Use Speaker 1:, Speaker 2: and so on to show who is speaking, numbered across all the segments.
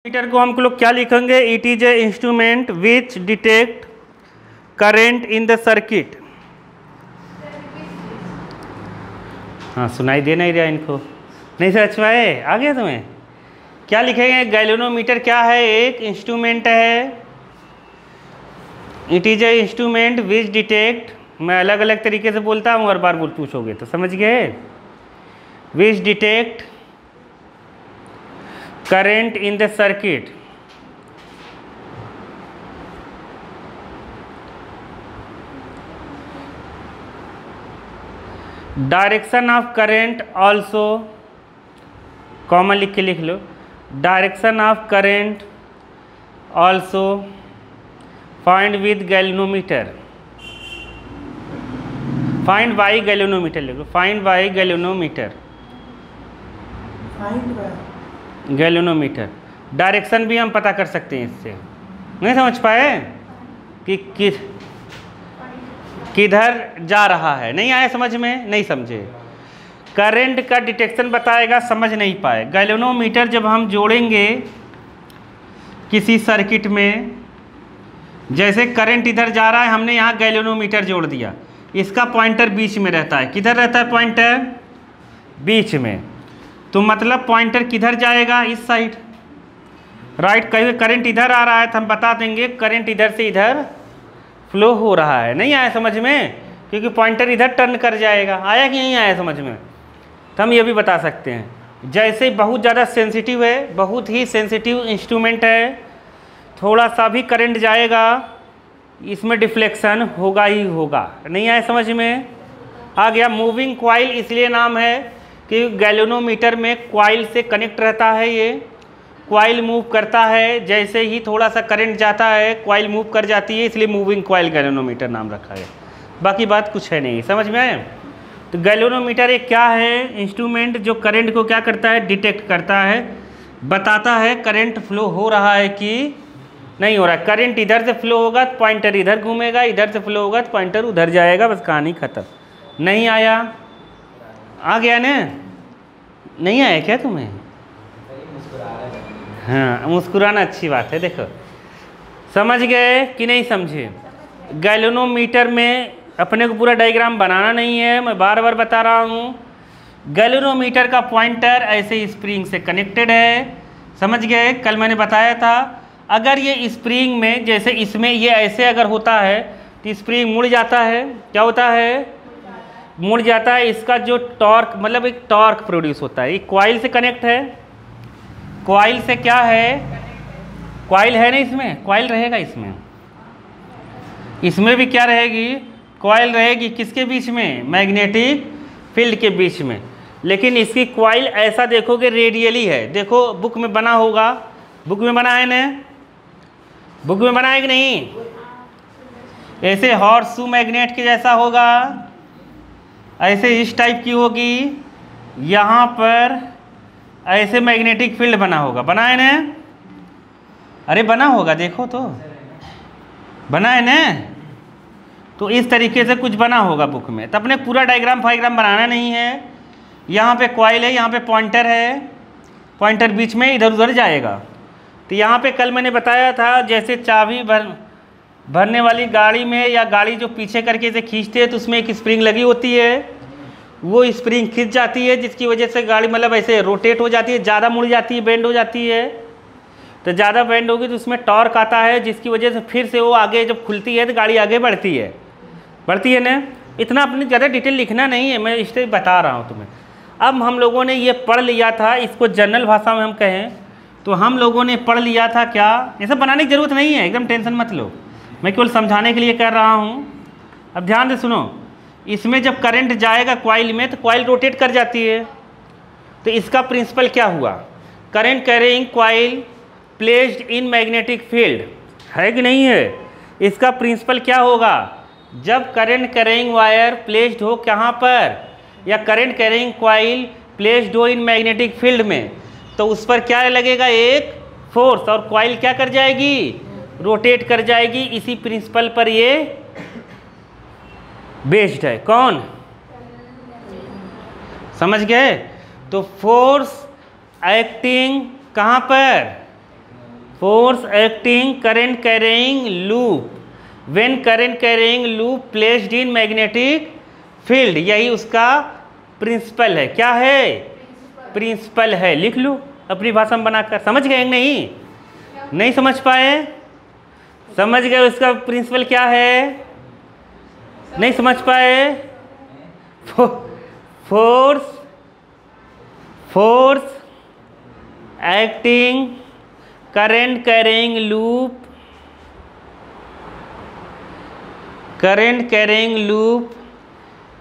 Speaker 1: Metre को हम लोग क्या लिखेंगे? It is a instrument which detect current in the circuit. हाँ, सुनाई दे नहीं रहा इनको, नहीं समझ पाए? आ गया तुम्हें? क्या लिखेंगे? गैल्वेनोमीटर क्या है? एक इंस्ट्रूमेंट है। It is a instrument which detect, मैं अलग अलग तरीके से बोलता हूँ, हर बार पूछोगे तो समझ गए। विच detect current in the circuit, direction of current also, common लिख के लिख लो, direction of current also find with galvanometer, find by galvanometer लिखो, find by galvanometer, galvanometer. Direction भी हम पता कर सकते हैं इससे। नहीं समझ पाए कि किधर जा रहा है? नहीं आया समझ में? नहीं समझे? करंट का डिटेक्शन बताएगा, समझ नहीं पाए। गैल्वेनोमीटर जब हम जोड़ेंगे किसी सर्किट में, जैसे करंट इधर जा रहा है, हमने यहाँ गैल्वेनोमीटर जोड़ दिया, इसका पॉइंटर बीच में रहता है। किधर रहता है पॉइंटर? बीच में। तो मतलब पॉइंटर किधर जाएगा? इस साइड, राइट। कहीं करंट इधर आ रहा है तो हम बता देंगे करंट इधर से इधर फ्लो हो रहा है। नहीं आया समझ में? क्योंकि पॉइंटर इधर टर्न कर जाएगा। आया कि नहीं आया समझ में? तो हम ये भी बता सकते हैं। जैसे बहुत ज़्यादा सेंसिटिव है, बहुत ही सेंसिटिव इंस्ट्रूमेंट है, थोड़ा सा भी करंट जाएगा इसमें डिफ्लेक्शन होगा ही होगा। नहीं आया समझ में? आ गया। मूविंग कॉइल इसलिए नाम है कि गैल्वेनोमीटर में कॉइल से कनेक्ट रहता है। ये कॉइल मूव करता है, जैसे ही थोड़ा सा करंट जाता है कॉइल मूव कर जाती है, इसलिए मूविंग कॉइल गैल्वेनोमीटर नाम रखा है। बाकी बात कुछ है नहीं। समझ में आए? तो गैल्वेनोमीटर एक क्या है? इंस्ट्रूमेंट जो करंट को क्या करता है? डिटेक्ट करता है, बताता है करंट फ्लो हो रहा है कि नहीं हो रहा है। करंट इधर से फ्लो होगा तो पॉइंटर इधर घूमेगा, इधर से फ्लो होगा तो पॉइंटर उधर जाएगा। बस कहानी खत्म। नहीं आया? आ गया ना? नहीं आया क्या तुम्हें? हाँ, मुस्कुराना अच्छी बात है। देखो, समझ गए कि नहीं समझे? गैल्वेनोमीटर में अपने को पूरा डायग्राम बनाना नहीं है, मैं बार बार बता रहा हूँ। गैल्वेनोमीटर का पॉइंटर ऐसे स्प्रिंग से कनेक्टेड है। समझ गए? कल मैंने बताया था, अगर ये स्प्रिंग में, जैसे इसमें ये ऐसे अगर होता है तो स्प्रिंग मुड़ जाता है। क्या होता है? मुड़ जाता है। इसका जो टॉर्क, मतलब एक टॉर्क प्रोड्यूस होता है। ये कॉइल से कनेक्ट है। कॉइल से क्या है? कॉइल है ना, इसमें कॉइल रहेगा। इसमें भी क्या रहेगी? कॉइल रहेगी। किसके बीच में? मैग्नेटिक फील्ड के बीच में। लेकिन इसकी कॉइल ऐसा देखोगे रेडियली है। देखो बुक में बना होगा, बुक में बना है ना? बुक में बना है कि नहीं? ऐसे हॉर्स शू मैग्नेट के जैसा होगा, ऐसे इस टाइप की होगी। यहाँ पर ऐसे मैग्नेटिक फील्ड बना होगा। बना है ना? अरे बना होगा, देखो तो बना है ना? तो इस तरीके से कुछ बना होगा बुक में। तो अपने पूरा डायग्राम फाइग्राम बनाना नहीं है। यहाँ पे कॉइल है, यहाँ पे पॉइंटर है, पॉइंटर बीच में इधर उधर जाएगा। तो यहाँ पे कल मैंने बताया था, जैसे चाबी भरने वाली गाड़ी में, या गाड़ी जो पीछे करके से खींचते हैं तो उसमें एक स्प्रिंग लगी होती है। वो स्प्रिंग खींच जाती है, जिसकी वजह से गाड़ी मतलब ऐसे रोटेट हो जाती है, ज़्यादा मुड़ जाती है, बेंड हो जाती है। तो ज़्यादा बेंड होगी तो उसमें टॉर्क आता है, जिसकी वजह से फिर से वो आगे जब खुलती है तो गाड़ी आगे बढ़ती है ना। इतना अपनी ज़्यादा डिटेल लिखना नहीं है, मैं इससे बता रहा हूँ तुम्हें। अब हम लोगों ने ये पढ़ लिया था, इसको जनरल भाषा में हम कहें तो हम लोगों ने पढ़ लिया था क्या? ये सब बनाने की ज़रूरत नहीं है, एकदम टेंशन मत लो, मैं केवल समझाने के लिए कर रहा हूँ। अब ध्यान से सुनो। इसमें जब करंट जाएगा कॉइल में तो कॉइल रोटेट कर जाती है। तो इसका प्रिंसिपल क्या हुआ? Current carrying coil placed in magnetic field, है कि नहीं है? इसका प्रिंसिपल क्या होगा? जब करंट कैरिंग वायर प्लेस्ड हो कहाँ पर, या करंट कैरिंग कॉइल प्लेस्ड हो इन मैग्नेटिक फील्ड में, तो उस पर क्या लगेगा? एक फोर्स, और कॉइल क्या कर जाएगी? रोटेट कर जाएगी। इसी प्रिंसिपल पर ये बेस्ड है। कौन? समझ गए? तो फोर्स एक्टिंग कहाँ पर? Force acting current carrying loop when current carrying loop placed in magnetic field, यही उसका प्रिंसिपल है। क्या है? प्रिंसिपल है। लिख लो अपनी भाषा में बनाकर। समझ गए नहीं? नहीं समझ पाए? समझ गए उसका प्रिंसिपल क्या है? नहीं समझ पाए? Force acting current carrying loop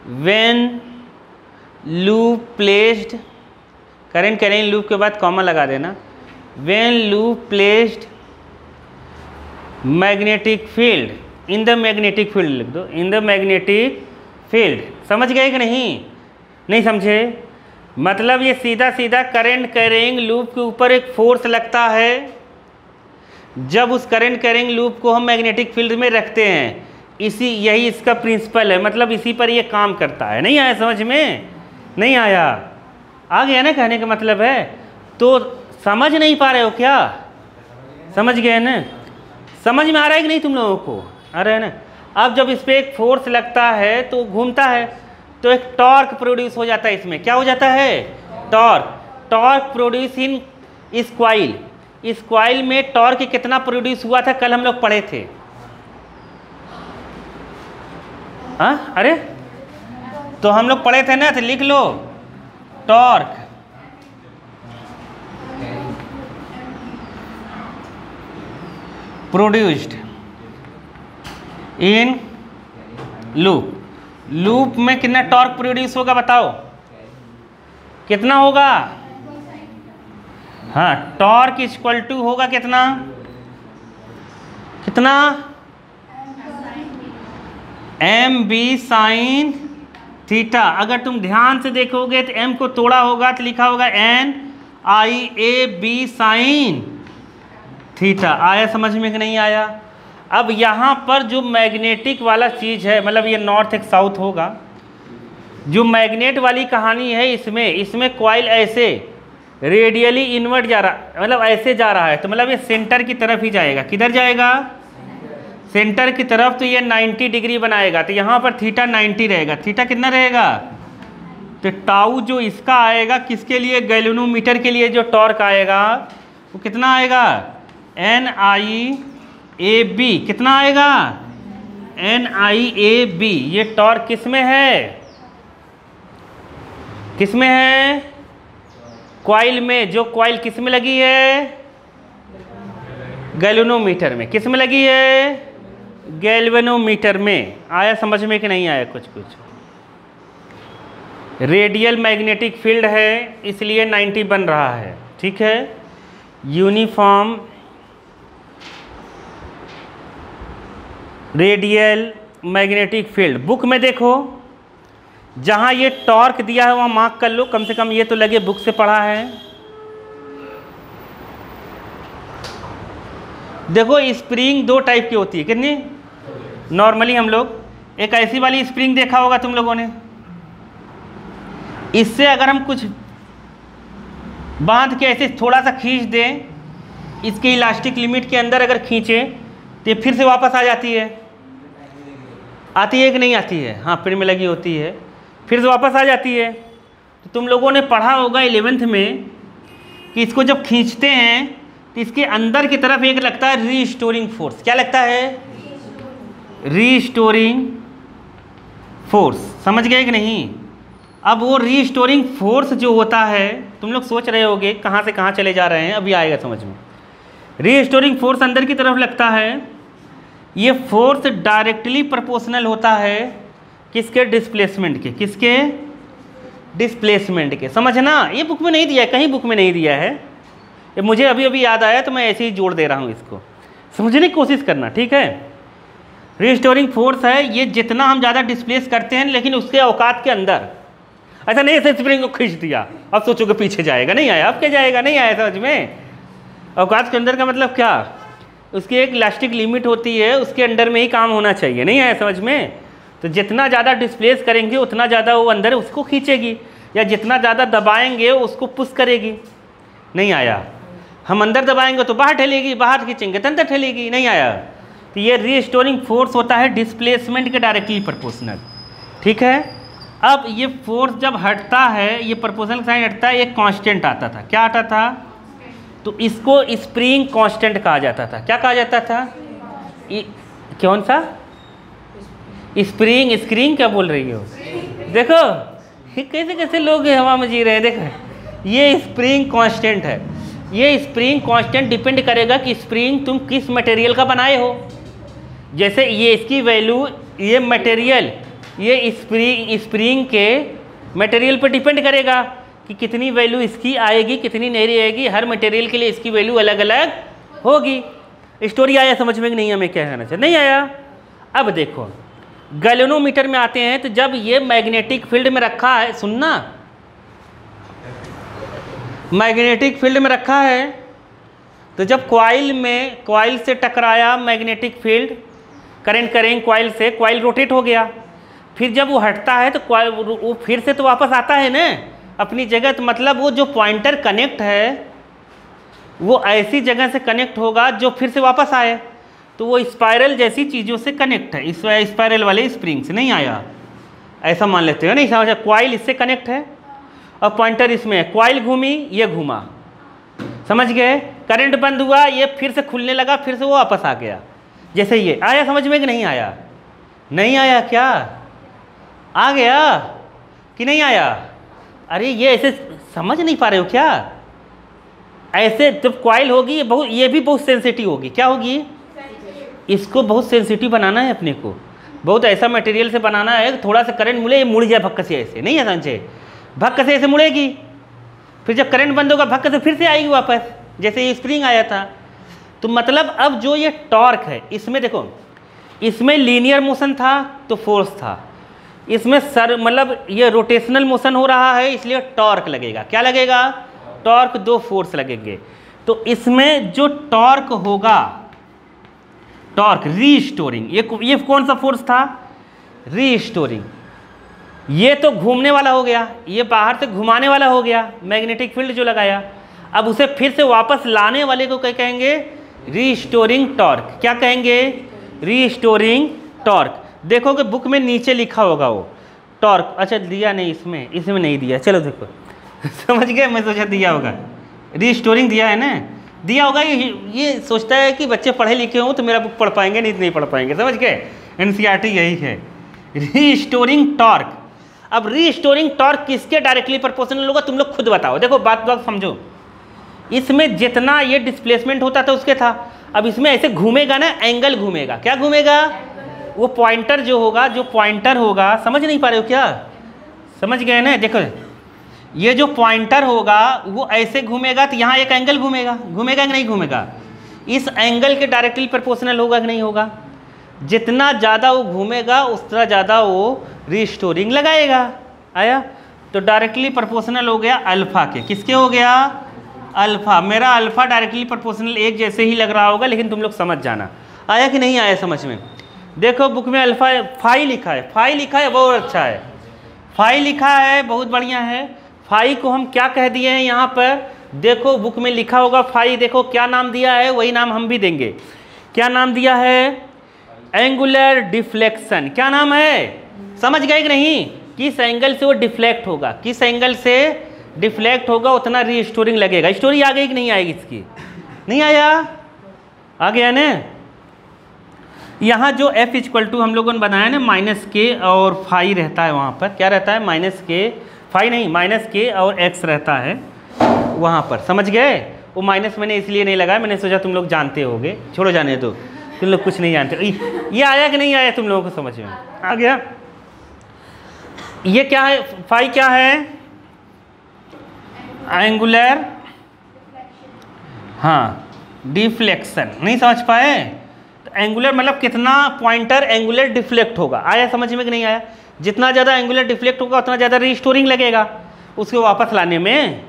Speaker 1: when loop placed, current carrying loop के बाद कॉमा लगा देना, when loop placed magnetic field, in the magnetic field लिख दो, इन द मैग्नेटिक फील्ड। समझ गए कि नहीं? नहीं समझे? मतलब ये सीधा सीधा करंट कैरिंग लूप के ऊपर एक फोर्स लगता है। जब उस करंट कैरिंग लूप को हम मैग्नेटिक फील्ड में रखते हैं, यही इसका प्रिंसिपल है। मतलब इसी पर ये काम करता है। नहीं आया समझ में? नहीं आया? आ गया ना? कहने का मतलब है। तो समझ नहीं पा रहे हो क्या? समझ गए ना? समझ में आ रहा है कि नहीं तुम लोगों को? आ रहा है ना? अब जब इस पर एक फोर्स लगता है तो घूमता है, तो एक टॉर्क प्रोड्यूस हो जाता है। इसमें क्या हो जाता है? टॉर्क प्रोड्यूस इन इस कॉइल में टॉर्क कितना प्रोड्यूस हुआ था कल हम लोग पढ़े थे। हाँ अरे तो हम लोग पढ़े थे ना, तो लिख लो टॉर्क प्रोड्यूस्ड इन लूप में कितना टॉर्क प्रोड्यूस होगा बताओ? कितना होगा? हाँ, टॉर्क इक्वल टू होगा कितना? M B sine theta. अगर तुम ध्यान से देखोगे तो एम को तोड़ा होगा तो लिखा होगा N I A B sine theta. आया समझ में कि नहीं आया? अब यहाँ पर जो मैग्नेटिक वाला चीज़ है, मतलब ये नॉर्थ एक साउथ होगा, जो मैग्नेट वाली कहानी है, इसमें कॉइल ऐसे रेडियली इनवर्ट जा रहा, मतलब ऐसे जा रहा है, तो मतलब ये सेंटर की तरफ ही जाएगा। किधर जाएगा? सेंटर की तरफ। तो ये 90 डिग्री बनाएगा, तो यहाँ पर थीटा 90 रहेगा। थीटा कितना रहेगा? तो टाउ जो इसका आएगा किसके लिए? गैल्वेनोमीटर के लिए जो टॉर्क आएगा वो कितना आएगा? N I A B. कितना आएगा? N I A B. ये टॉर्क किस में है? किस में है? कॉइल में। जो कॉइल किस में लगी है? गैल्वेनोमीटर में। किस में लगी है? गैल्वेनोमीटर में। आया समझ में कि नहीं आया? कुछ रेडियल मैग्नेटिक फील्ड है, इसलिए 90 बन रहा है। ठीक है, uniform radial magnetic field. Book में देखो, जहाँ ये टॉर्क दिया है वहाँ मार्क कर लो, कम से कम ये तो लगे बुक से पढ़ा है। देखो स्प्रिंग दो टाइप की होती है। कितनी? नॉर्मली हम लोग एक ऐसी वाली स्प्रिंग देखा होगा तुम लोगों ने, इससे अगर हम कुछ बांध के ऐसे थोड़ा सा खींच दें, इसके इलास्टिक लिमिट के अंदर अगर खींचें तो ये फिर से वापस आ जाती है। आती है कि नहीं आती है? हाँ, पिन में लगी होती है, फिर से वापस आ जाती है। तो तुम लोगों ने पढ़ा होगा 11th में कि इसको जब खींचते हैं तो इसके अंदर की तरफ एक लगता है रीस्टोरिंग फोर्स। क्या लगता है? Restoring force. समझ गए कि नहीं? अब वो रीस्टोरिंग फोर्स जो होता है, तुम लोग सोच रहे होगे कहाँ से कहाँ चले जा रहे हैं, अभी आएगा समझ में। रीस्टोरिंग फोर्स अंदर की तरफ लगता है। ये फोर्स डायरेक्टली प्रोपोर्शनल होता है किसके? डिस्प्लेसमेंट के। किसके? डिस्प्लेसमेंट के। समझना, ये बुक में नहीं दिया है, कहीं बुक में नहीं दिया है, ये मुझे अभी अभी याद आया तो मैं ऐसे ही जोड़ दे रहा हूँ। इसको समझने की कोशिश करना, ठीक है? रीस्टोरिंग फोर्स है, ये जितना हम ज़्यादा डिस्प्लेस करते हैं लेकिन उसके औकात के अंदर। ऐसा नहीं ऐसे स्प्रिंग को खींच दिया अब सोचो कि पीछे जाएगा, नहीं आया, अब क्या जाएगा? नहीं आया समझ में? औकात के अंदर का मतलब क्या? उसकी एक इलास्टिक लिमिट होती है, उसके अंडर में ही काम होना चाहिए। नहीं आया समझ में? तो जितना ज़्यादा डिस्प्लेस करेंगे उतना ज़्यादा वो अंदर उसको खींचेगी, या जितना ज़्यादा दबाएंगे उसको पुश करेगी। नहीं आया? हम अंदर दबाएंगे तो बाहर ठेलेगी, बाहर खींचेंगे तो अंदर ठेलेगी। नहीं आया? तो ये रीस्टोरिंग फोर्स होता है डिस्प्लेसमेंट के डायरेक्टली प्रोपोर्शनल। ठीक है, अब ये फोर्स जब हटता है, ये प्रोपोर्शनल साइन हटता है, एक कांस्टेंट आता था। क्या आता था? तो इसको स्प्रिंग कांस्टेंट कहा जाता था। क्या कहा जाता था? कौन सा? स्प्रिंग क्या बोल रही हो? देखो कैसे कैसे लोग हवा में जी रहे हैं। देखो ये स्प्रिंग कांस्टेंट है। ये स्प्रिंग कांस्टेंट डिपेंड करेगा कि स्प्रिंग तुम किस मटेरियल का बनाए हो। जैसे ये इसकी वैल्यू, ये मटेरियल, ये स्प्रिंग के मटेरियल पर डिपेंड करेगा कि कितनी वैल्यू इसकी आएगी, कितनी नहीं आएगी। हर मटेरियल के लिए इसकी वैल्यू अलग अलग होगी। स्टोरी आया समझ में कि नहीं? हमें क्या कहना चाहिए? नहीं आया? अब देखो गैल्वेनोमीटर में आते हैं। तो जब ये मैग्नेटिक फील्ड में रखा है, सुनना, मैग्नेटिक फील्ड में रखा है, तो जब कॉइल से टकराया मैग्नेटिक फील्ड, करंट कॉइल से, कॉइल रोटेट हो गया। फिर जब वो हटता है तो कॉइल वो फिर से तो वापस आता है ना अपनी जगह। तो मतलब वो जो पॉइंटर कनेक्ट है वो ऐसी जगह से कनेक्ट होगा जो फिर से वापस आए। तो वो स्पाइरल जैसी चीज़ों से कनेक्ट है, इस स्पाइरल वाले स्प्रिंग से। नहीं आया? ऐसा मान लेते हो? नहीं समझा? कॉइल इससे कनेक्ट है और पॉइंटर इसमें है। कॉइल घूमी, ये घूमा, समझ गए? करंट बंद हुआ, ये फिर से खुलने लगा, फिर से वो वापस आ गया। जैसे ये आया समझ में कि नहीं आया? नहीं आया? क्या आ गया कि नहीं आया? अरे ये ऐसे समझ नहीं पा रहे हो क्या? ऐसे जब कॉइल होगी ये भी बहुत सेंसिटिव होगी। क्या होगी? इसको बहुत सेंसिटिव बनाना है अपने को, बहुत ऐसा मटेरियल से बनाना है थोड़ा सा करंट मुड़े, ये मुड़ जाए भक्क से। ऐसे नहीं है समझे? भक्क से ऐसे मुड़ेगी, फिर जब करंट बंद होगा भक्क से फिर से आएगी वापस, जैसे ये स्प्रिंग आया था। तो मतलब अब जो ये टॉर्क है, इसमें देखो, इसमें लीनियर मोशन था तो फोर्स था, इसमें मतलब ये रोटेशनल मोशन हो रहा है, इसलिए टॉर्क लगेगा। क्या लगेगा? टॉर्क। दो फोर्स लगेंगे। तो इसमें जो टॉर्क होगा, टॉर्क रीस्टोरिंग, ये कौन सा फोर्स था? रीस्टोरिंग। ये तो घूमने वाला हो गया, ये बाहर से घुमाने वाला हो गया, मैग्नेटिक फील्ड जो लगाया। अब उसे फिर से वापस लाने वाले को क्या कहेंगे? Restoring torque. क्या कहेंगे? Restoring torque. देखोगे बुक में नीचे लिखा होगा वो टॉर्क। अच्छा दिया नहीं, इसमें नहीं दिया। चलो देखो समझ गए? मैं सोचा दिया होगा, रीस्टोरिंग दिया है ना, दिया होगा। ये सोचता है कि बच्चे पढ़े लिखे हों तो मेरा बुक पढ़ पाएंगे, नहीं पढ़ पाएंगे। समझ गए? एनसीईआरटी यही है, रीस्टोरिंग टॉर्क। अब रीस्टोरिंग टॉर्क किसके डायरेक्टली प्रोपोर्शनल होगा? तुम लोग खुद बताओ। देखो बात समझो, इसमें जितना ये डिस्प्लेसमेंट होता था उसके था। अब इसमें ऐसे घूमेगा ना, एंगल घूमेगा। क्या घूमेगा? वो पॉइंटर जो होगा, समझ नहीं पा रहे हो क्या? समझ गए ना? देखो ये जो पॉइंटर होगा वो ऐसे घूमेगा तो यहाँ एक एंगल घूमेगा कि नहीं घूमेगा? इस एंगल के डायरेक्टली प्रोपोर्शनल होगा कि नहीं होगा? जितना ज़्यादा वो घूमेगा उतना ज़्यादा वो रीस्टोरिंग लगाएगा। आया? तो डायरेक्टली प्रोपोर्शनल हो गया अल्फ़ा के। किसके हो गया? अल्फ़ा। मेरा अल्फ़ा डायरेक्टली प्रोपोर्शनल एक जैसे ही लग रहा होगा, लेकिन तुम लोग समझ जाना। आया कि नहीं आया समझ में? देखो बुक में अल्फ़ा फाई लिखा है, बहुत अच्छा है। फाई लिखा है, बहुत बढ़िया है। फाई को हम क्या कह दिए हैं यहाँ पर? देखो बुक में लिखा होगा फाई। देखो क्या नाम दिया है, वही नाम हम भी देंगे। क्या नाम दिया है? Angular deflection. क्या नाम है? समझ गए कि नहीं? किस एंगल से वो डिफ्लेक्ट होगा, किस एंगल से डिफ्लेक्ट होगा उतना रीस्टोरिंग लगेगा। स्टोरी आ गई कि नहीं आएगी इसकी? नहीं आया? आ गया ना? यहाँ जो F = हम लोगों ने बनाया ना -k और फाई रहता है, वहाँ पर क्या रहता है? -k, फाई नहीं, -k और x रहता है वहाँ पर। समझ गए? वो माइनस मैंने इसलिए नहीं लगाया, मैंने सोचा तुम लोग जानते होगे। छोड़ो जाने दो, तुम लोग कुछ नहीं जानते। ये आया कि नहीं आया तुम लोगों को समझ में? आ गया? ये क्या है? फाई क्या है? एंगुलर, हाँ, डिफ्लेक्शन। नहीं समझ पाए? तो एंगुलर मतलब कितना पॉइंटर एंगुलर डिफ्लेक्ट होगा। आया समझ में कि नहीं आया? जितना ज़्यादा एंगुलर डिफ्लेक्ट होगा उतना ज़्यादा रीस्टोरिंग लगेगा उसको वापस लाने में।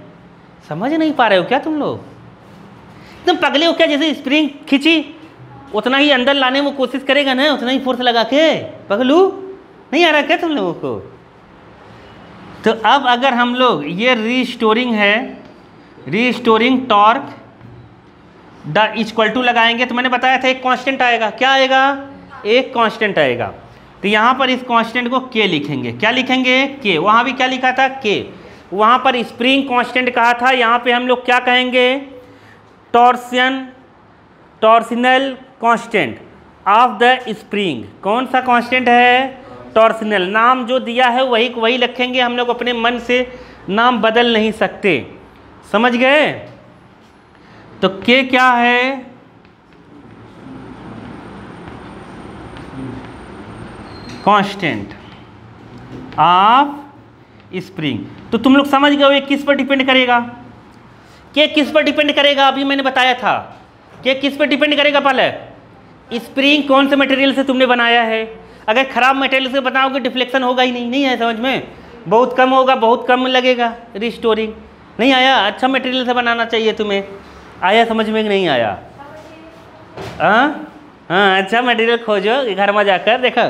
Speaker 1: समझ नहीं पा रहे हो क्या तुम लोग? तुम पगले हो क्या? जैसे स्प्रिंग खींची उतना ही अंदर लाने में कोशिश करेगा ना, उतना ही फोर्स लगा के। पगलू नहीं आ रहा क्या तुम लोगों को? तो अब अगर हम लोग ये रीस्टोरिंग है, restoring torque the equal to लगाएंगे तो मैंने बताया था एक कांस्टेंट आएगा। क्या आएगा? एक कांस्टेंट आएगा। तो यहाँ पर इस कांस्टेंट को के लिखेंगे। क्या लिखेंगे? के। वहाँ भी क्या लिखा था? के। वहाँ पर स्प्रिंग कांस्टेंट कहा था, यहाँ पे हम लोग क्या कहेंगे? Torsional constant of the spring. कौन सा कांस्टेंट है? टॉर्सनल। नाम जो दिया है वही रखेंगे, हम लोग अपने मन से नाम बदल नहीं सकते। समझ गए? तो के क्या है? Constant of spring. तो तुम लोग समझ गए ये किस पर डिपेंड करेगा? के किस पर डिपेंड करेगा? अभी मैंने बताया था कि किस पर डिपेंड करेगा। पहले स्प्रिंग कौन से मटेरियल से तुमने बनाया है। अगर खराब मटेरियल से बनाओगे डिफ्लेक्शन होगा ही नहीं। नहीं है समझ में? बहुत कम होगा, बहुत कम लगेगा रिस्टोरिंग। नहीं आया? अच्छा मटेरियल से बनाना चाहिए तुम्हें। आया समझ में कि नहीं आया? हाँ, अच्छा मटेरियल खोजो घर में जाकर। देखो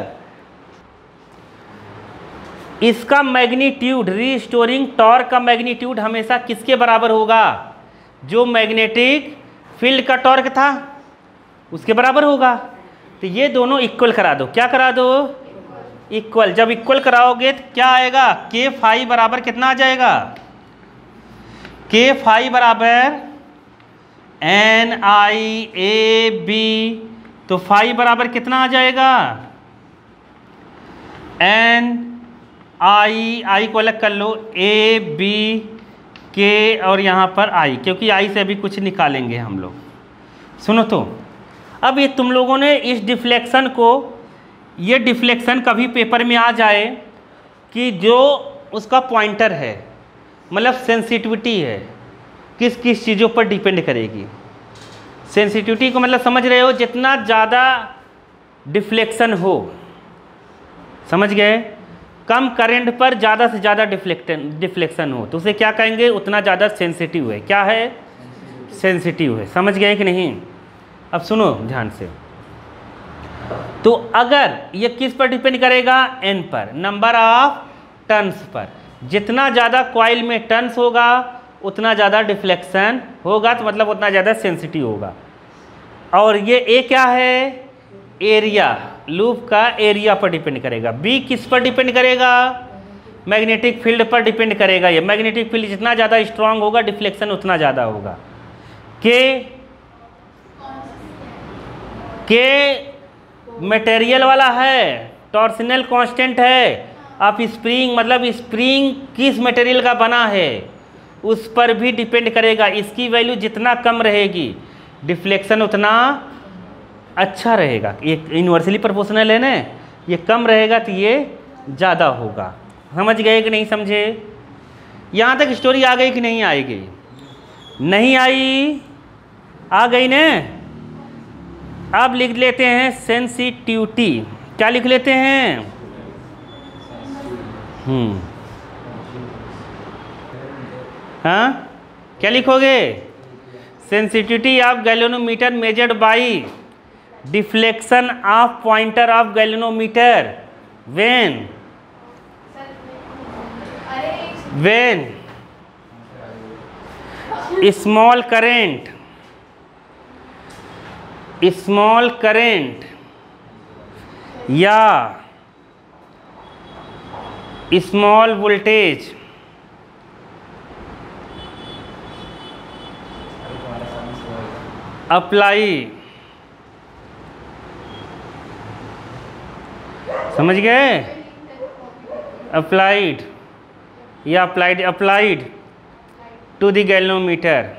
Speaker 1: इसका मैग्नीट्यूड, रीस्टोरिंग टॉर्क का मैग्नीट्यूड हमेशा किसके बराबर होगा? जो मैग्नेटिक फील्ड का टॉर्क था उसके बराबर होगा। तो ये दोनों इक्वल करा दो। क्या करा दो? इक्वल। जब इक्वल कराओगे तो क्या आएगा? के फाई बराबर कितना आ जाएगा? के फाई बराबर एन आई ए बी। तो फाई बराबर कितना आ जाएगा? एन आई को अलग कर लो, ए बी के और यहाँ पर आई, क्योंकि आई से अभी कुछ निकालेंगे हम लोग। सुनो तो अब ये तुम लोगों ने इस डिफ्लेक्शन को, ये डिफ्लेक्शन कभी पेपर में आ जाए कि जो उसका पॉइंटर है, मतलब सेंसिटिविटी है, किस किस चीज़ों पर डिपेंड करेगी। सेंसिटिविटी को मतलब समझ रहे हो? जितना ज़्यादा डिफ्लेक्शन हो, समझ गए? कम करंट पर ज़्यादा से ज़्यादा डिफ्लेक्शन हो तो उसे क्या कहेंगे? उतना ज़्यादा सेंसिटिव है। क्या है? सेंसिटिव है। समझ गए कि नहीं? अब सुनो ध्यान से। तो अगर ये किस पर डिपेंड करेगा? एन पर, नंबर ऑफ टर्न्स पर। जितना ज़्यादा कॉइल में टर्न्स होगा उतना ज़्यादा डिफ्लेक्शन होगा, तो मतलब उतना ज़्यादा सेंसिटिव होगा। और ये ए क्या है? एरिया, लूप का एरिया पर डिपेंड करेगा। बी किस पर डिपेंड करेगा? मैग्नेटिक फील्ड पर डिपेंड करेगा। ये मैग्नेटिक फील्ड जितना ज़्यादा स्ट्रांग होगा डिफ्लेक्शन उतना ज़्यादा होगा। के मटेरियल वाला है, टॉर्सनल कांस्टेंट है। आप स्प्रिंग, मतलब स्प्रिंग किस मटेरियल का बना है उस पर भी डिपेंड करेगा। इसकी वैल्यू जितना कम रहेगी डिफ्लेक्शन उतना अच्छा रहेगा। ये यूनिवर्सली प्रोपोर्शनल है ना, ये कम रहेगा तो ये ज़्यादा होगा। समझ गए कि नहीं समझे? यहाँ तक स्टोरी आ गई कि नहीं आएगी? नहीं आई? आ गई ना? अब लिख लेते हैं सेंसिटिविटी। क्या लिख लेते हैं? हाँ, क्या लिखोगे? Sensitivity of galvanometer measured by deflection of pointer of galvanometer when small current या small voltage अप्लाई। समझ गए? अप्लाइड या अप्लाइड टू द गैल्वेनोमीटर।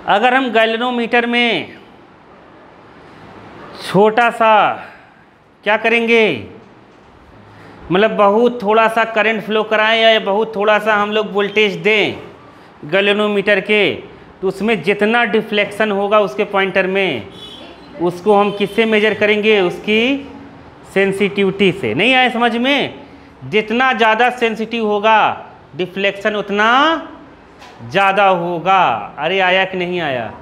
Speaker 1: अगर हम गैल्वेनोमीटर में छोटा सा क्या करेंगे, मतलब बहुत थोड़ा सा करंट फ्लो कराएं या बहुत थोड़ा सा हम लोग वोल्टेज दें गैल्वेनोमीटर के, तो उसमें जितना डिफ्लेक्शन होगा उसके पॉइंटर में, उसको हम किससे मेजर करेंगे? उसकी सेंसिटिविटी से। नहीं आए समझ में? जितना ज़्यादा सेंसिटिव होगा डिफ्लेक्शन उतना ज़्यादा होगा। अरे आया कि नहीं आया?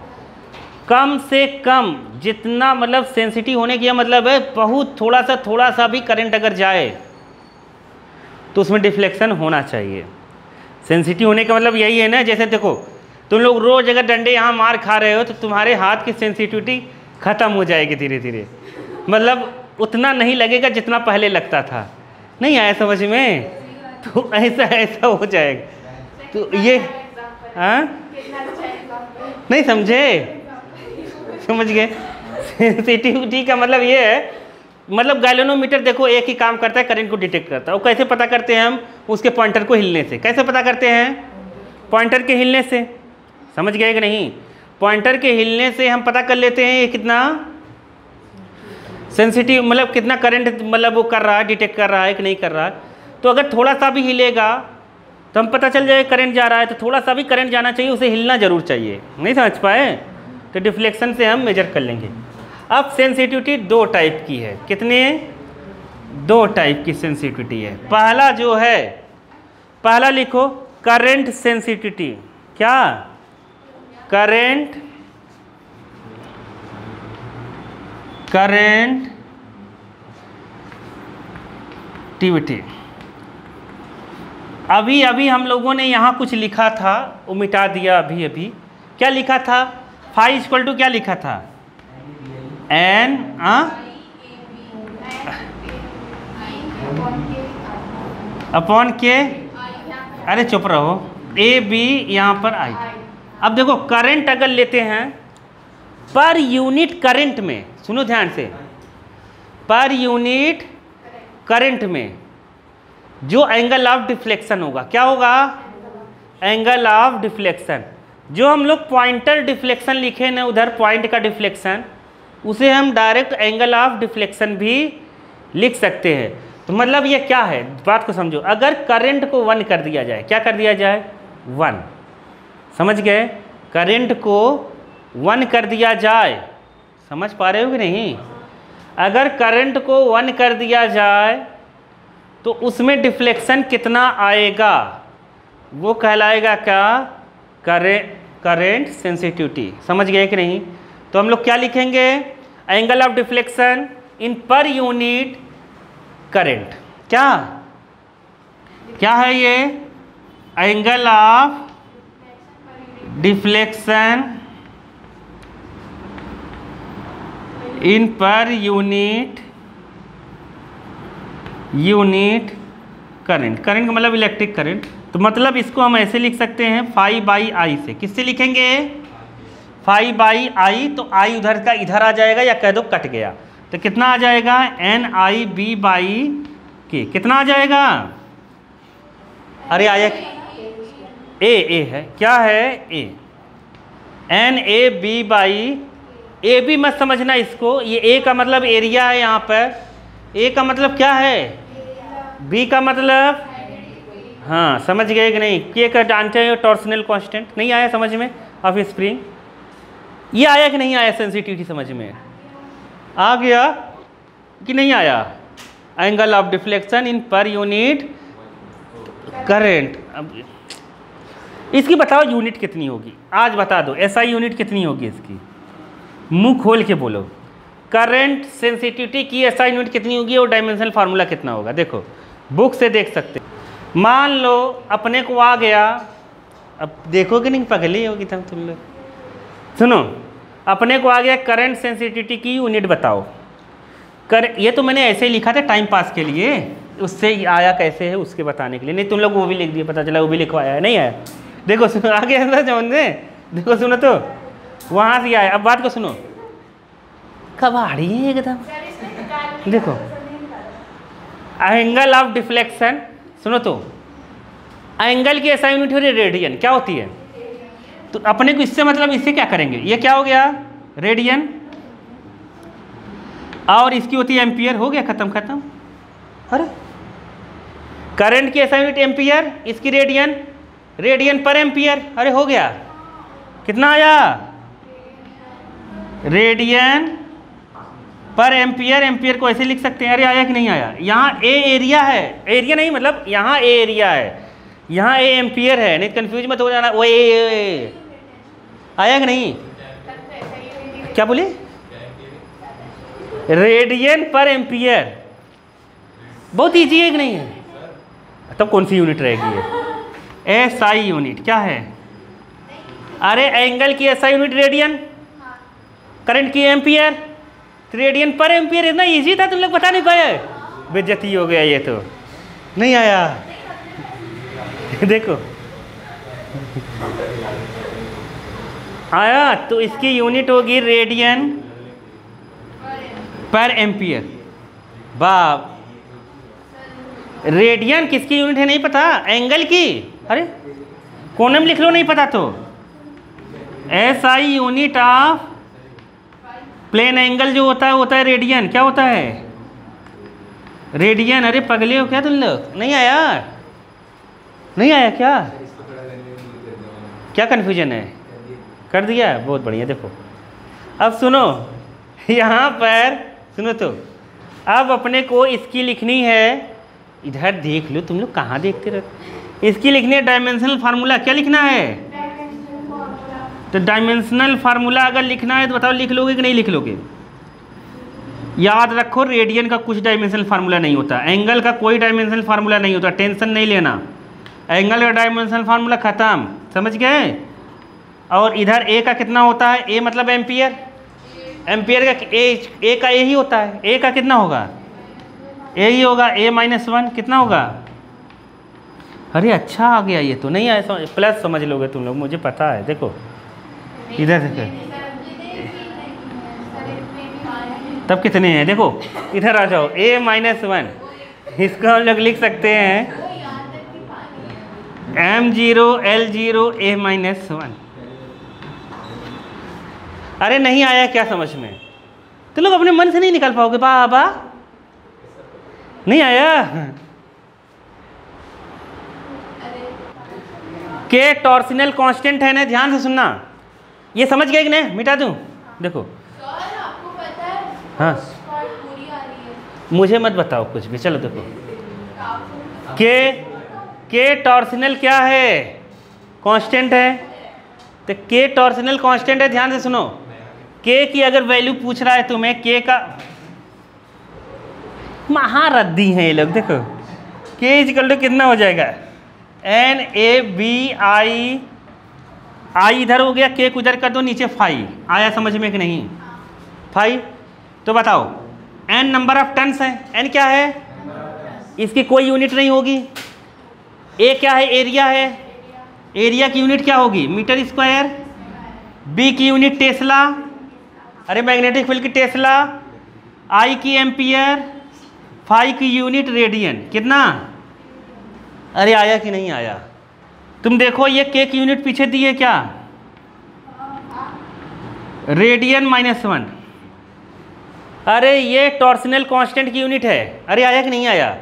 Speaker 1: कम से कम जितना, मतलब सेंसिटिव होने की मतलब है बहुत थोड़ा सा भी करंट अगर जाए तो उसमें डिफ्लेक्शन होना चाहिए। सेंसिटिव होने का मतलब यही है ना, जैसे देखो तुम लोग रोज अगर डंडे यहाँ मार खा रहे हो तो तुम्हारे हाथ की सेंसिटिविटी खत्म हो जाएगी धीरे धीरे, मतलब उतना नहीं लगेगा जितना पहले लगता था। नहीं आया समझ में? तो ऐसा ऐसा हो जाएगा। तो ये हाँ नहीं समझे? समझ गए? सेंसिटिविटी का मतलब ये है, मतलब गैल्वेनोमीटर देखो एक ही काम करता है, करंट को डिटेक्ट करता है। वो कैसे पता करते हैं हम? उसके पॉइंटर को हिलने से। कैसे पता करते हैं? पॉइंटर के हिलने से। समझ गए कि नहीं? पॉइंटर के हिलने से हम पता कर लेते हैं ये कितना सेंसिटिव, मतलब कितना करंट मतलब वो कर रहा है, डिटेक्ट कर रहा है कि नहीं कर रहा है। तो अगर थोड़ा सा भी हिलेगा तो हम पता चल जाए करंट जा रहा है, तो थोड़ा सा भी करंट जाना चाहिए, उसे हिलना जरूर चाहिए। नहीं समझ पाए? तो डिफ्लेक्शन से हम मेजर कर लेंगे। अब सेंसिटिविटी दो टाइप की है। कितने? दो टाइप की सेंसिटिविटी है। पहला जो है, पहला लिखो करंट सेंसिटिविटी। क्या? करंट टिविटी। अभी अभी हम लोगों ने यहाँ कुछ लिखा था, वो मिटा दिया अभी अभी। क्या लिखा था? फाई इक्वल टू क्या लिखा था? एन अपॉन के, अरे चुप रहो, ए बी यहाँ पर आई। अब देखो करंट अगर लेते हैं पर यूनिट करंट में, सुनो ध्यान से, पर यूनिट करंट में जो एंगल ऑफ डिफ्लेक्शन होगा, क्या होगा? Angle of deflection. जो हम लोग पॉइंटर डिफ्लेक्शन लिखे ना, उधर पॉइंट का डिफ्लेक्शन, उसे हम डायरेक्ट एंगल ऑफ डिफ्लेक्शन भी लिख सकते हैं। तो मतलब ये क्या है, बात को समझो। अगर करंट को 1 कर दिया जाए, क्या कर दिया जाए? 1। समझ गए? करंट को 1 कर दिया जाए, समझ पा रहे हो कि नहीं? अगर करंट को 1 कर दिया जाए तो उसमें डिफ्लेक्शन कितना आएगा? वो कहलाएगा क्या? Current sensitivity. समझ गए कि नहीं? तो हम लोग क्या लिखेंगे? Angle of deflection in per unit current. क्या क्या है ये? Angle of deflection in per unit current. Current का मतलब इलेक्ट्रिक करंट। तो मतलब इसको हम ऐसे लिख सकते हैं फाई बाई आई से। किससे लिखेंगे? Phi by I. तो आई उधर का इधर आ जाएगा, या कह दो कट गया, तो कितना आ जाएगा? एन आई बी बाई के। कितना आ जाएगा? अरे आया ए है, क्या है? A. N A B by A B मत समझना इसको, ये ए का मतलब एरिया है यहाँ पर, ए का मतलब क्या है? बी का मतलब, हाँ समझ गए कि नहीं? के का जानते हैं टॉर्सनल कांस्टेंट। नहीं आया समझ में? Of spring. ये आया कि नहीं आया? सेंसिटिविटी समझ में आ गया कि नहीं आया? Angle of deflection in per unit current. अब इसकी बताओ यूनिट कितनी होगी, आज बता दो। एसआई यूनिट कितनी होगी इसकी? मुंह खोल के बोलो। करंट सेंसिटिविटी की एसआई यूनिट कितनी होगी और डायमेंशनल फार्मूला कितना होगा? देखो बुक से देख सकते। मान लो अपने को आ गया, अब देखो कि नहीं पगली होगी तुम लोग। सुनो, अपने को आ गया करंट सेंसिटिविटी की यूनिट बताओ। ये तो मैंने ऐसे ही लिखा था टाइम पास के लिए, उससे आया कैसे है उसके बताने के लिए। नहीं तुम लोग वो भी लिख दिए, पता चला वो भी लिखवाया है। नहीं आया? देखो सुनो, आगे अंदर समझने, देखो सुनो, तो वहाँ से आया। अब बात को सुनो, कबाड़ी है एकदम। देखो एंगल ऑफ डिफ्लेक्शन, सुनो तो एंगल की एसआई यूनिट हो रही है रेडियन। क्या होती है? तो अपने को इससे मतलब इससे क्या करेंगे? ये क्या हो गया? रेडियन। और इसकी होती है एम्पियर। हो गया, खत्म खत्म। अरे करंट की एसआई यूनिट एम्पियर, इसकी रेडियन, रेडियन पर एम्पियर। अरे हो गया। कितना आया? रेडियन पर एम्पियर। एम्पियर को ऐसे लिख सकते हैं। अरे आया कि नहीं आया? यहाँ ए एरिया है, एरिया नहीं मतलब यहाँ ए एरिया है, यहाँ ए एम्पियर है। नहीं कंफ्यूज मत हो जाना। वो ए आया कि नहीं? क्या बोले? रेडियन पर एम्पियर। बहुत इजी है कि नहीं है? तब कौन सी यूनिट रहेगी ये? SI यूनिट क्या है? अरे एंगल की SI यूनिट रेडियन, करंट की एम्पियर, रेडियन पर एम्पियर। इतना इजी था, तुम लोग बता नहीं पाए, बेइज्जती हो गया। ये तो नहीं आया देखो आया, तो इसकी यूनिट होगी रेडियन पर एम्पियर। बाप, रेडियन किसकी यूनिट है नहीं पता? एंगल की। अरे कोने में लिख लो, नहीं पता तो। SI unit of plane angle जो होता है रेडियन। क्या होता है? रेडियन। अरे पगले हो क्या तुम लोग? नहीं आया? नहीं आया क्या? क्या कन्फ्यूजन है? कर दिया, बहुत बढ़िया। देखो अब सुनो, यहाँ पर सुनो तो, अब अपने को इसकी लिखनी है, इधर देख लो, तुम लोग कहाँ देखते रहते। इसकी लिखनी है डायमेंशनल फार्मूला। क्या लिखना है? तो डायमेंशनल फार्मूला अगर लिखना है तो बताओ लिख लोगे कि नहीं लिख लोगे? याद रखो, रेडियन का कुछ डायमेंशनल फार्मूला नहीं होता, एंगल का कोई डायमेंशनल फार्मूला नहीं होता, टेंशन नहीं लेना। एंगल का डायमेंशनल फार्मूला खत्म, समझ गए? और इधर ए का कितना होता है? ए मतलब एम्पियर। एम्पियर का ए का ए ही होता है। ए का कितना होगा? ए ही होगा। A-1 कितना होगा? अरे अच्छा आ गया ये तो। नहीं आया प्लस समझ लोगे तुम लोग, मुझे पता है। देखो इधर देखो, तब कितने हैं? देखो इधर आ जाओ, A-1, इसको हम लोग लिख सकते हैं M0 L0 A-1। अरे नहीं आया क्या समझ में? तो लोग अपने मन से नहीं निकाल पाओगे बाबा? नहीं आया? के टॉर्सिनल कांस्टेंट है ना, ध्यान से सुनना। ये समझ गए कि नहीं? मिटा दूं? देखो
Speaker 2: सर आपको पता है
Speaker 1: हाँ,
Speaker 2: पूरी आ रही है।
Speaker 1: मुझे मत बताओ कुछ भी। चलो देखो, के टॉर्सिनल क्या है? कांस्टेंट है। तो के टॉर्सिनल कांस्टेंट है, ध्यान से सुनो। के की अगर वैल्यू पूछ रहा है तुम्हें, के का महारद्दी हैं ये लोग। देखो के इक्वल टू कितना हो जाएगा? NABI, आई इधर हो गया, के उधर कर दो, नीचे 5 आया। समझ में कि नहीं? 5। तो बताओ n नंबर ऑफ टन्स है। n क्या है? इसकी कोई यूनिट नहीं होगी। a क्या है? एरिया है। एरिया की यूनिट क्या होगी? Metre square. b की यूनिट टेस्ला, अरे मैग्नेटिक फील्ड की टेस्ला। I की एम्पियर, फाई की यूनिट रेडियन। कितना? अरे आया कि नहीं आया? तुम देखो ये के की यूनिट पीछे दी है क्या? रेडियन -1। अरे ये टॉर्सिनल कांस्टेंट की यूनिट है। अरे आया कि नहीं आया?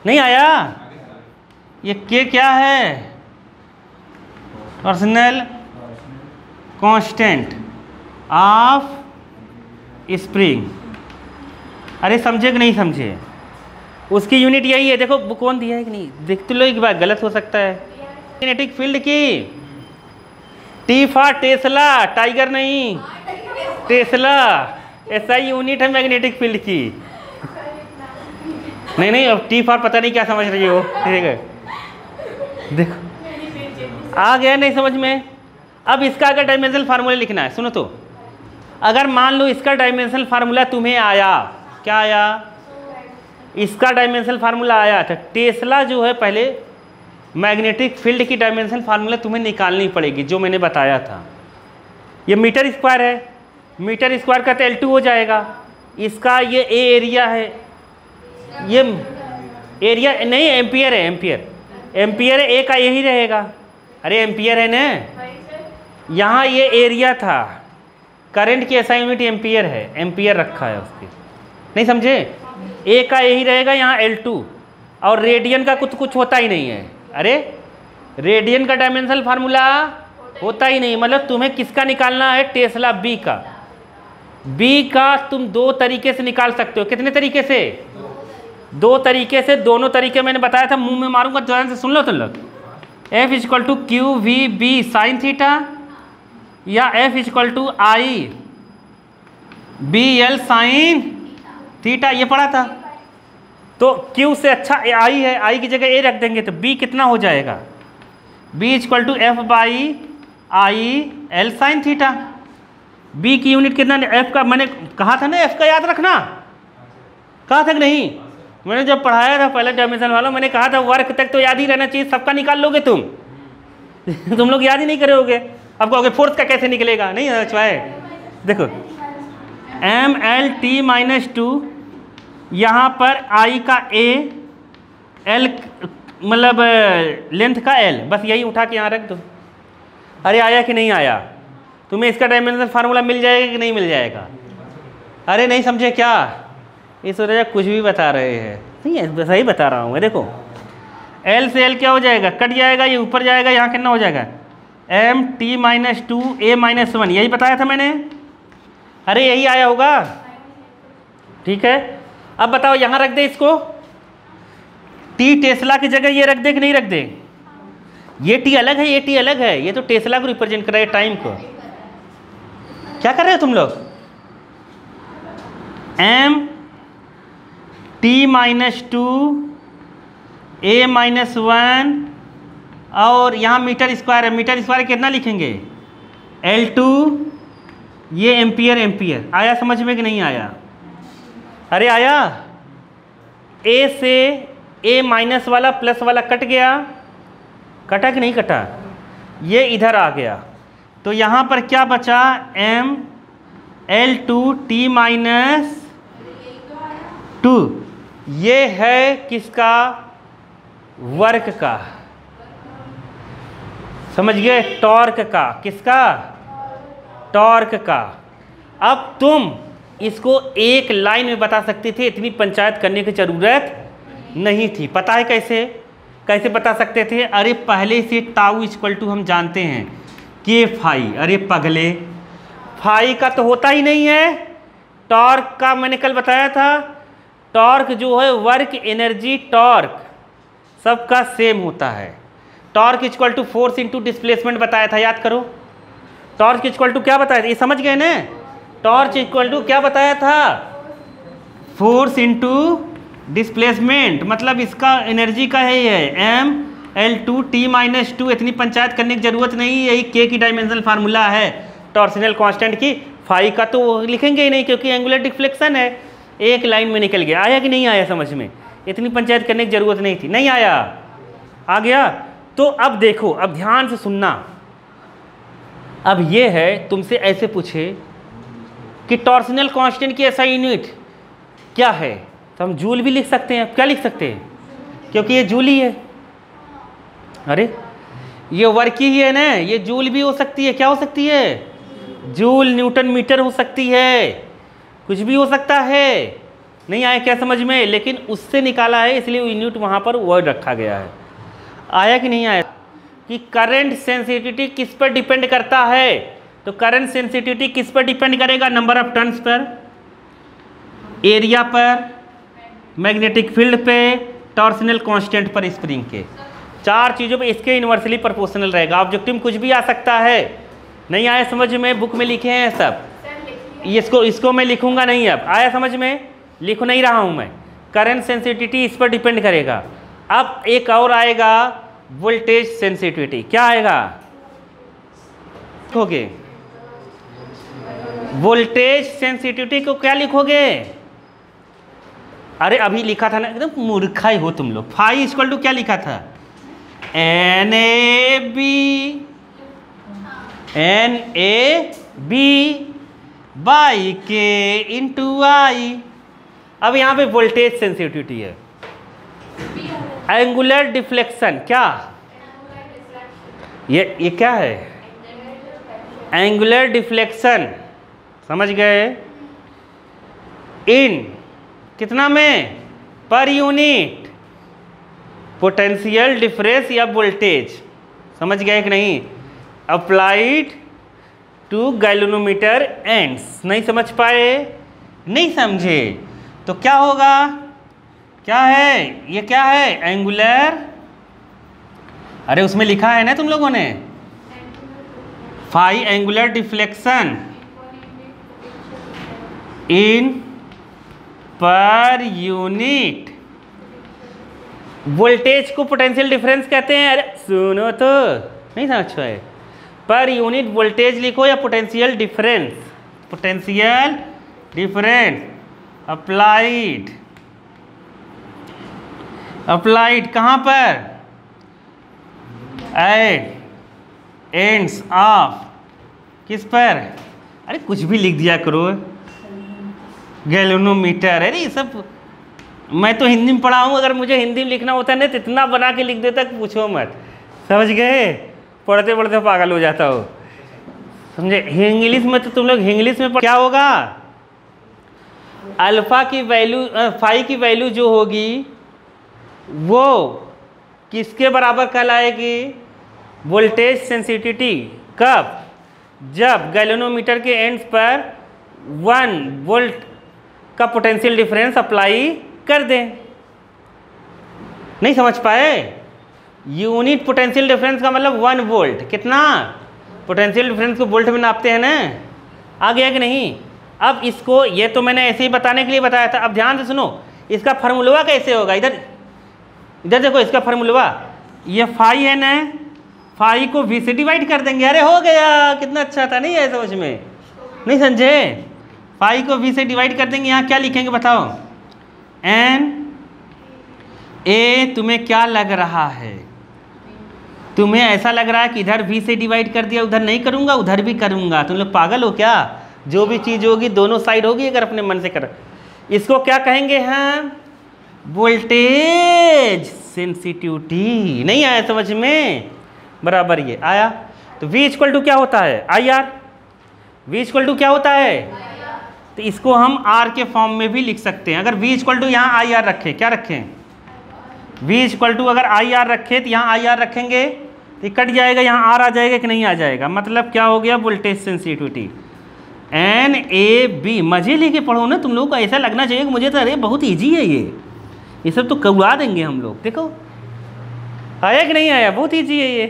Speaker 1: नहीं आया? ये के क्या है? Torsional constant of spring. अरे समझे कि नहीं समझे? उसकी यूनिट यही है। देखो बुक कौन दिया है कि नहीं? देखते लो, एक बार गलत हो सकता है। मैग्नेटिक फील्ड की टी फॉर टेस्ला, टाइगर नहीं, टेस्ला। SI यूनिट है मैग्नेटिक फील्ड की। नहीं अब टी फॉर पता नहीं क्या समझ रही हो। ठीक है, देखो आ गया नहीं समझ में? अब इसका अगर डायमेंशनल फार्मूला लिखना है, सुनो तो, अगर मान लो इसका डायमेंशनल फार्मूला तुम्हें आया, क्या आया? इसका डायमेंशनल फार्मूला आया था। टेस्ला जो है, पहले मैग्नेटिक फील्ड की डायमेंशनल फार्मूला तुम्हें निकालनी पड़ेगी, जो मैंने बताया था। ये मीटर स्क्वायर है, मीटर स्क्वायर का तो L2 हो जाएगा। इसका ये ए एरिया है, ये एरिया नहीं, एम्पियर है। एम्पियर है, ए का यही रहेगा। अरे एम्पियर है ना, यहाँ ये एरिया था। करंट की SI यूनिट एम्पियर है, एम्पियर रखा है उसकी। नहीं समझे? ए का यही रहेगा, यहाँ L2। और रेडियन का कुछ होता ही नहीं है। अरे रेडियन का डायमेंशनल फार्मूला होता ही नहीं। मतलब तुम्हें किसका निकालना है? टेस्ला बी का। बी का तुम दो तरीके से निकाल सकते हो। कितने तरीके से? दो तरीके से। दोनों तरीके मैंने बताया था, मुंह में मारूंगा, ध्यान से सुन लो तुम लोग। F = QVB साइन थीटा, या F = IBL साइन थीटा। ये पढ़ा था। तो Q से अच्छा I है, I की जगह A रख देंगे तो B कितना हो जाएगा? B equal to F by I L sine theta. B की यूनिट कितना, F का मैंने कहा था ना, F का याद रखना, कहा था कि नहीं? मैंने जब पढ़ाया था पहले डायमेंशन वाला, मैंने कहा था वर्क तक तो याद ही रहना चाहिए, सबका निकाल लोगे तुम तुम लोग याद ही नहीं करोगे। अब कहोगे फोर्थ का कैसे निकलेगा, नहीं अच्छा है। देखो M L T minus two, यहाँ पर आई का ए, एल मतलब लेंथ का एल, बस यही उठा के यहाँ रख दो। अरे आया कि नहीं आया? तुम्हें इसका डायमेंशन फार्मूला मिल जाएगा कि नहीं मिल जाएगा? अरे नहीं समझे क्या? इस वजह कुछ भी बता रहे हैं, नहीं है सही बता रहा हूँ मैं। देखो एल से एल क्या हो जाएगा, कट जाएगा, ये ऊपर जाएगा, यहाँ कितना हो जाएगा, M T minus to A minus one, यही बताया था मैंने। अरे यही आया होगा, ठीक है। अब बताओ यहाँ रख दे इसको, टी टेस्ला की जगह ये रख दे कि नहीं रख दे? ये टी अलग है, ये टी अलग है, ये तो टेस्ला को रिप्रेजेंट कर रहा है, टाइम को। क्या कर रहे हो तुम लोग? M T minus to A minus one, और यहाँ मीटर स्क्वायर है, मीटर स्क्वायर कितना लिखेंगे, L2, ये एम्पियर एम्पियर। आया समझ में कि नहीं आया? अरे आया। ए से ए माइनस वाला प्लस वाला कट गया, कटा कि नहीं कटा? ये इधर आ गया, तो यहाँ पर क्या बचा, M L2 T minus to. ये है किसका, वर्क का, समझ गए, टॉर्क का। किसका? टॉर्क का। अब तुम इसको एक लाइन में बता सकते थे, इतनी पंचायत करने की जरूरत नहीं थी। पता है कैसे, कैसे बता सकते थे? अरे पहले से टाउ इक्वल टू हम जानते हैं के फाई। अरे पगले, फाई का तो होता ही नहीं है, टॉर्क का मैंने कल बताया था। टॉर्क जो है वर्क एनर्जी टॉर्क सबका सेम होता है। Torque equal to force into displacement बताया था, याद करो। टॉर्क इक्वल टू क्या बताया था, ये समझ गए ना? टॉर्क इक्वल टू क्या बताया था, फोर्स इंटू डिस्प्लेसमेंट, मतलब इसका एनर्जी का है ये M L2 T minus to. इतनी पंचायत करने की जरूरत नहीं, यही के की डायमेंशनल फार्मूला है टॉर्सनल कांस्टेंट की। फाई का तो लिखेंगे ही नहीं क्योंकि एंगुलर डिफ्लेक्शन है, एक लाइन में निकल गया। आया कि नहीं आया समझ में? इतनी पंचायत करने की जरूरत नहीं थी। नहीं आया? आ गया? तो अब देखो, अब ध्यान से सुनना। अब ये है, तुमसे ऐसे पूछे कि टॉर्सनल कांस्टेंट की ऐसा यूनिट क्या है, तो हम जूल भी लिख सकते हैं। क्या लिख सकते हैं? क्योंकि ये जूल ही है। अरे ये वर्क ही है ना, ये जूल भी हो सकती है। क्या हो सकती है? जूल, न्यूटन मीटर हो सकती है, कुछ भी हो सकता है। नहीं आया क्या समझ में? लेकिन उससे निकाला है, इसलिए यूनिट वहाँ पर वर्ड रखा गया है। आया कि नहीं आया? कि करंट सेंसिटिविटी किस पर डिपेंड करता है, तो करंट सेंसिटिविटी किस पर डिपेंड करेगा, number of turns per, area पर, मैग्नेटिक फील्ड पे, टॉर्सनल कांस्टेंट पर, स्प्रिंग के। चार चीज़ों पे इसके इन्वर्सली प्रोपोर्शनल रहेगा। ऑब्जेक्टिव में कुछ भी आ सकता है। नहीं आया समझ में? बुक में लिखे हैं सब, इसको मैं लिखूंगा नहीं। अब आया समझ में? लिख नहीं रहा हूं मैं। करंट सेंसिटिविटी इस पर डिपेंड करेगा। अब एक और आएगा वोल्टेज सेंसिटिविटी। क्या आएगा? लिखोगे वोल्टेज सेंसिटिविटी को, क्या लिखोगे? अरे अभी लिखा था ना, एकदम मूर्खा ही हो तुम लोग। फाई इक्वल टू क्या लिखा था, NAB बाई के इंटू आई। अब यहाँ पे वोल्टेज सेंसिटिविटी है, एंगुलर डिफ्लेक्शन। क्या ये क्या है? एंगुलर डिफ्लेक्शन, समझ गए? इन कितना में, पर यूनिट पोटेंशियल डिफरेंस या वोल्टेज। समझ गए कि नहीं? Applied to galvanometer ends. नहीं समझ पाए? नहीं समझे तो क्या होगा? क्या है ये? क्या है? एंगुलर। अरे उसमें लिखा है ना तुम लोगों ने, phi angular deflection in per unit. Voltage को पोटेंशियल डिफरेंस कहते हैं। अरे सुनो तो, नहीं समझ पाए। पर यूनिट वोल्टेज लिखो या potential difference, potential difference applied, applied कहाँ पर, एट एंड्स ऑफ, किस पर, अरे कुछ भी लिख दिया करो, गैल्वेनोमीटर। अरे ये सब मैं तो हिंदी में पढ़ा हूँ, अगर मुझे हिंदी में लिखना होता है ना तो इतना बना के लिख देता कि पूछो मत, समझ गए, पढ़ते पढ़ते पागल हो जाता हो, समझे। इंग्लिश में तो तुम लोग इंग्लिश में क्या होगा, अल्फा की वैल्यू, फाई की वैल्यू जो होगी वो किसके बराबर कहलाएगी, वोल्टेज सेंसिटिविटी, कब, जब गैल्वेनोमीटर के एंड्स पर 1 वोल्ट का पोटेंशियल डिफरेंस अप्लाई कर दें। नहीं समझ पाए, यूनिट पोटेंशियल डिफरेंस का मतलब 1 वोल्ट, कितना, पोटेंशियल डिफरेंस को वोल्ट में नापते हैं ना, आ गया कि नहीं। अब इसको, ये तो मैंने ऐसे ही बताने के लिए बताया था, अब ध्यान से सुनो, इसका फार्मूला कैसे होगा, इधर इधर देखो, इसका फार्मूला, ये फाई है ना, फाई को वी से डिवाइड कर देंगे, अरे हो गया, कितना अच्छा था, नहीं है समझ में, नहीं समझे, फाई को वी से डिवाइड कर देंगे, यहाँ क्या लिखेंगे बताओ, एन ए, तुम्हें क्या लग रहा है, तुम्हें ऐसा लग रहा है कि इधर वी से डिवाइड कर दिया, उधर नहीं करूँगा, उधर भी करूँगा, तुम लोग पागल हो क्या, जो भी चीज़ होगी दोनों साइड होगी, अगर अपने मन से कर, इसको क्या कहेंगे हम, वोल्टेज सेंसिटिविटी। नहीं आया समझ में, बराबर ये आया। तो V इक्वल टू क्या होता है, IR, V इक्वल टू क्या होता है, तो इसको हम R के फॉर्म में भी लिख सकते हैं। अगर V इक्वल टू यहाँ IR रखें, क्या रखें, V इक्वल टू अगर IR रखें तो यहाँ IR रखेंगे तो कट जाएगा, यहाँ R आ जाएगा कि नहीं आ जाएगा, मतलब क्या हो गया, वोल्टेज सेंसिटिविटी NAB। मजे लेके पढ़ो ना, तुम लोगों को ऐसा लगना चाहिए कि मुझे तो अरे बहुत ईजी है ये सब तो कौड़ा देंगे हम लोग, देखो आया कि नहीं आया, बहुत ईजी है ये।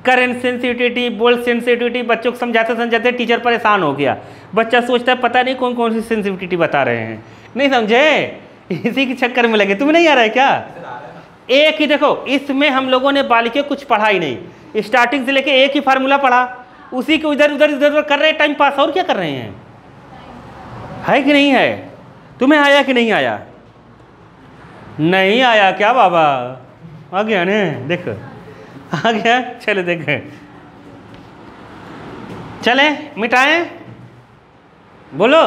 Speaker 1: करंट सेंसिटिविटी, वोल्ट सेंसिटिविटी, बच्चों को समझाते समझाते टीचर परेशान हो गया, बच्चा सोचता है पता नहीं कौन कौन सी सेंसिटिविटी बता रहे हैं, नहीं समझे, इसी के चक्कर में लगे। तुम्हें नहीं आ रहा है क्या, एक ही देखो, इसमें हम लोगों ने बालिके कुछ पढ़ा ही नहीं, स्टार्टिंग से लेके एक ही फार्मूला पढ़ा, उसी को इधर उधर इधर उधर कर रहे हैं, टाइम पास, और क्या कर रहे हैं, है कि नहीं है, तुम्हें आया कि नहीं आया, नहीं आया क्या बाबा, आ गया ने, देखो आ गया, चलो देखें, चले मिटाएं, बोलो।